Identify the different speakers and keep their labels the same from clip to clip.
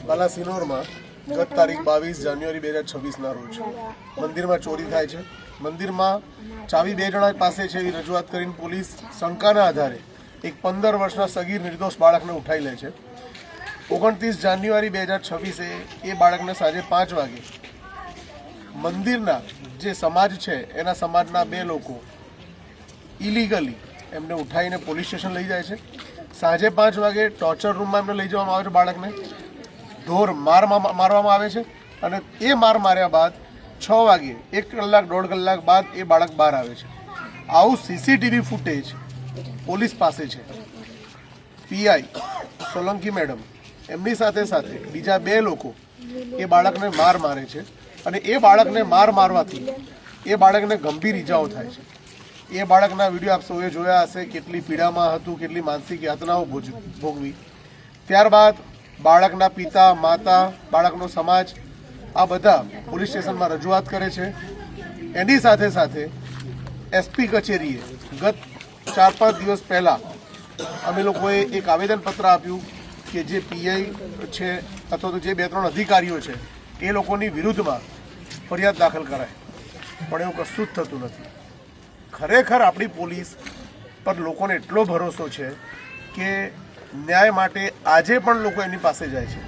Speaker 1: બાલાસિનોરમાં ગત તારીખ 22 જાન્યુઆરી 2026ના રોજ મંદિરમાં ચોરી થાય છે। મંદિરમાં ચાવી 2 જણા પાસે છે એવી રજૂઆત કરીને પોલીસ શંકાના આધારે એક 15 વર્ષના સગીર નિર્દોષ બાળકને ઉઠાઈ લે છે। 29 જાન્યુઆરી 2026 એ બાળકને સાંજે 5 વાગે મંદિરના જે સમાજ છે એના સમાજના 2 લોકો ઇલીગલી એમને ઉઠાઈને પોલીસ સ્ટેશન લઈ જાય છે। સાંજે 5 વાગે ટોર્ચર રૂમમાં એમને લઈ જવામાં આવે છે। બાળકને ઢોર મારવામાં આવે છે અને એ માર્યા બાદ 6 વાગે 1 કલાક 1.5 કલાક બાદ એ બાળક બહાર આવે છે। આવું સીસીટીવી ફૂટેજ પોલીસ પાસે છે। પીઆઈ સોલંકી મેડમ એમની સાથે સાથે બીજા 2 લોકો એ બાળકને મારે છે અને એ બાળકને મારવાથી એ બાળકને ગંભીર ઈજાઓ થાય છે। એ બાળકના વિડીયો આપ સૌએ જોયા હશે, કેટલી પીડામાં હતું, કેટલી માનસિક યાતનાઓ ભોગવી। ત્યારબાદ બાળકના પિતા, માતા, બાળકનો સમાજ આ બધા પોલીસ સ્ટેશનમાં રજૂઆત કરે છે। એની સાથે સાથે એસપી કચેરીએ ગત 4-5 દિવસ પહેલાં અમે લોકોએ એક આવેદનપત્ર આપ્યું કે જે પીઆઈ છે અથવા તો જે 2-3 અધિકારીઓ છે એ લોકોની વિરુદ્ધમાં ફરિયાદ દાખલ કરાય, પણ એવું કશું જ થતું નથી। ખરેખર આપણી પોલીસ પર લોકોને એટલો ભરોસો છે કે ન્યાય માટે આજે પણ લોકો એની પાસે જાય છે।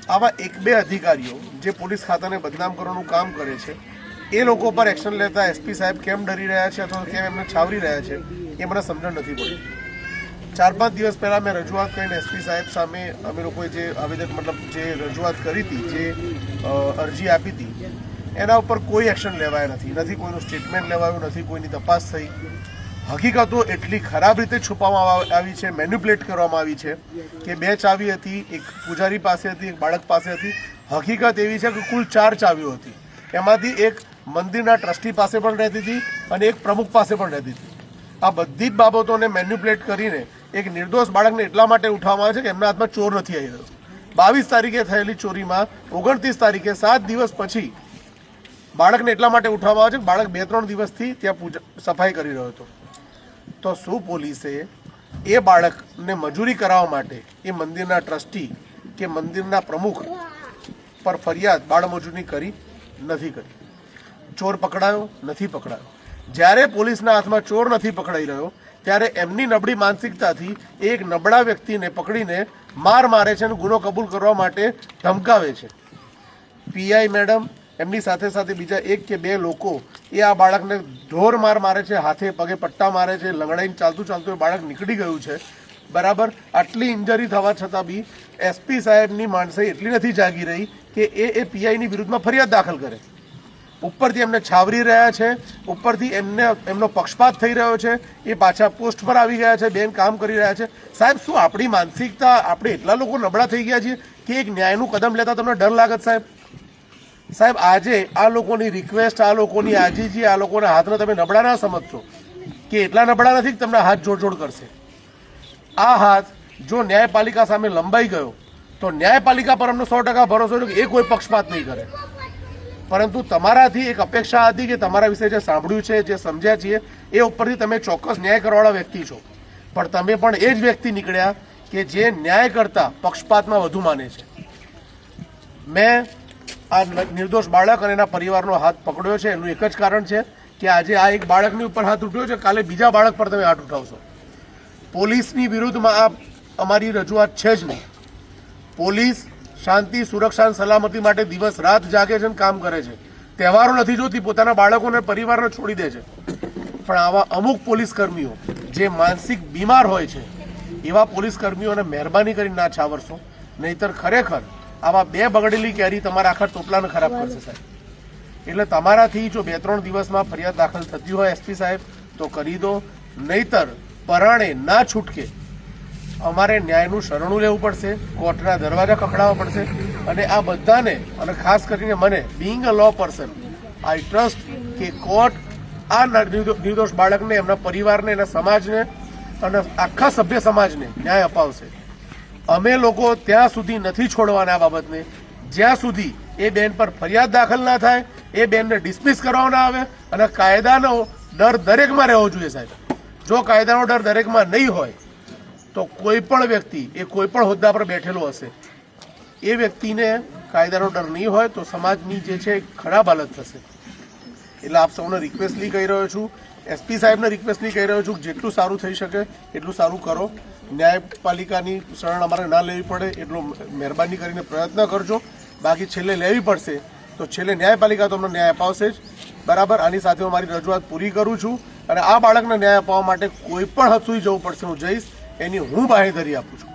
Speaker 1: આવા 1-2 અધિકારીઓ જે પોલીસ ખાતાને બદનામ કરવાનું કામ કરે છે એ લોકો પર એક્શન લેતા એસપી સાહેબ કેમ ડરી રહ્યા છે અથવા કેમ એમને છાવરી રહ્યા છે એ મને સમજણ નથી પડી। 4-5 દિવસ પહેલાં મેં રજૂઆત કરીને એસપી સાહેબ સામે અમે લોકોએ જે જે રજૂઆત કરી હતી, જે અરજી આપી હતી, એના ઉપર કોઈ એક્શન લેવાયા નથી કોઈનું સ્ટેટમેન્ટ લેવાયું નથી, કોઈની તપાસ થઈ। હકીકતો એટલી ખરાબ રીતે છુપાવવામાં આવી છે, મેન્યુપ્યુલેટ કરવામાં આવી છે કે 2 ચાવી હતી, એક પૂજારી પાસે હતી, એક બાળક પાસે હતી। હકીકત એવી છે કે કુલ 4 ચાવીઓ હતી, એમાંથી એક મંદિરના ટ્રસ્ટી પાસે પણ રહેતી હતી અને એક પ્રમુખ પાસે પણ રહેતી હતી। આ બધી જ બાબતોને મેન્યુપ્યુલેટ કરીને એક નિર્દોષ બાળકને એટલા માટે ઉઠાવવામાં આવે છે કે એમના હાથમાં ચોર નથી આવી રહ્યો। 22 તારીખે થયેલી ચોરીમાં 29 તારીખે 7 દિવસ પછી બાળકને એટલા માટે ઉઠાવવામાં આવે છે કે બાળક 2-3 દિવસથી ત્યાં સફાઈ કરી રહ્યો હતો। તો શું પોલીસે એ બાળકને મજૂરી કરાવવા માટે એ મંદિરના ટ્રસ્ટી કે મંદિરના પ્રમુખ પર ફરિયાદ બાળમજૂરી કરી નથી કરી? ચોર પકડાયો નથી પકડાયો? જ્યારે પોલીસના હાથમાં ચોર નથી પકડાઈ રહ્યો ત્યારે એમની નબળી માનસિકતાથી એક નબળા વ્યક્તિને પકડીને મારે છે અને ગુનો કબૂલ કરવા માટે ધમકાવે છે। પીઆઈ મેડમ એમની સાથે સાથે બીજા 1 કે 2 લોકો એ આ બાળકને ઢોર મારે છે, હાથે પગે પટ્ટા મારે છે, લંગડાઈને ચાલતું એ બાળક નીકળી ગયું છે, બરાબર। આટલી ઇન્જરી થવા છતાં બી એસપી સાહેબની માણસાઈ એટલી નથી જાગી રહી કે એ પીઆઈની વિરુદ્ધમાં ફરિયાદ દાખલ કરે। ઉપરથી એમને છાવરી રહ્યા છે, ઉપરથી એમનો પક્ષપાત થઈ રહ્યો છે, એ પાછા પોસ્ટ પર આવી ગયા છે, બેન કામ કરી રહ્યા છે। સાહેબ, શું આપણી માનસિકતા, આપણે એટલા લોકો નબળા થઈ ગયા છીએ કે એક ન્યાયનું કદમ લેતા તમને ડર લાગત? સાહેબ આજે આ લોકોની રિક્વેસ્ટ, આ લોકોની આજીજી, આ લોકોના હાથને તમે નબળા ના સમજશો કે એટલા નબળા નથી કે તમને હાથ જોડ કરશે। આ હાથ જો ન્યાયપાલિકા સામે લંબાઈ ગયો તો ન્યાયપાલિકા પર અમને 100% ભરોસો છે કે એ કોઈ પક્ષપાત નહીં કરે। પરંતુ તમારાથી એક અપેક્ષા હતી કે તમારા વિશે જે સાંભળ્યું છે, જે સમજ્યા છીએ એ ઉપરથી તમે ચોક્કસ ન્યાય કરવાવાળા વ્યક્તિ છો, પણ તમે પણ એ જ વ્યક્તિ નીકળ્યા કે જે ન્યાય કરતાં પક્ષપાતમાં વધુ માને છે। મેં આ નિર્દોષ બાળક અને એના પરિવારનો હાથ પકડ્યો છે એનું એક જ કારણ છે કે આજે આ એક બાળકની ઉપર હાથ ઉઠ્યો છે, કાલે બીજા બાળક પર તમે હાથ ઉઠાવશો। પોલીસની વિરુદ્ધમાં આ અમારી રજૂઆત છે જ નહીં। પોલીસ શાંતિ, સુરક્ષા અને સલામતી માટે દિવસ રાત જાગે છે અને કામ કરે છે, તહેવારો નથી જોતી, પોતાના બાળકોને પરિવારને છોડી દે છે। પણ આવા અમુક પોલીસ કર્મીઓ જે માનસિક બીમાર હોય છે એવા પોલીસ કર્મીઓને મહેરબાની કરીને ના છાવરશો, નહીતર ખરેખર આવા 2 બગડેલી કેરી તમારા આખા ટોપલાને ખરાબ કરશે સાહેબ। એટલે તમારાથી જો 2-3 દિવસમાં ફરિયાદ દાખલ થતી હોય એસપી સાહેબ તો કરી દો, નહીતર પરાણે ના છૂટકે અમારે ન્યાયનું શરણું લેવું પડશે, કોર્ટના દરવાજા ખખડાવવા પડશે। અને આ બધાને, અને ખાસ કરીને મને, being a law person, I trust કે કોર્ટ આ નિર્દોષ બાળકને, એમના પરિવારને, એના સમાજને અને આખા સભ્ય સમાજને ન્યાય અપાવશે। અમે લોકો ત્યાં સુધી નથી છોડવાના આ બાબતને જ્યાં સુધી એ બેન પર ફરિયાદ દાખલ ના થાય, એ બેનને ડિસમિસ કરવામાં ના આવે અને કાયદાનો ડર દરેકમાં રહેવો જોઈએ સાહેબ। જો કાયદાનો ડર દરેકમાં નહીં હોય તો કોઈ પણ વ્યક્તિ એ કોઈ પણ હોદ્દા પર બેઠેલો હશે એ વ્યક્તિને કાયદાનો ડર નહીં હોય તો સમાજની જે છે ખરાબ હાલત થશે. એટલે આપ સૌને રિક્વેસ્ટલી કહી રહ્યો છું, એસપી સાહેબને રિક્વેસ્ટલી કહી રહ્યો છું કે જેટલું સારું થઈ શકે એટલું સારું કરો. ન્યાયપાલિકાની શરણ અમારે ના લેવી પડે એટલો મહેરબાની કરીને પ્રયત્ન કરજો. બાકી છેલ્લે લેવી પડશે તો છેલ્લે ન્યાયપાલિકા તમને ન્યાય અપાવશે જ. બરાબર. આની સાથે હું મારી રજૂઆત પૂરી કરું છું અને આ બાળકને ન્યાય અપાવવા માટે કોઈ પણ હદ સુધી જવું પડશે હું જઈશ, એની હું બાહેધરી આપું છું.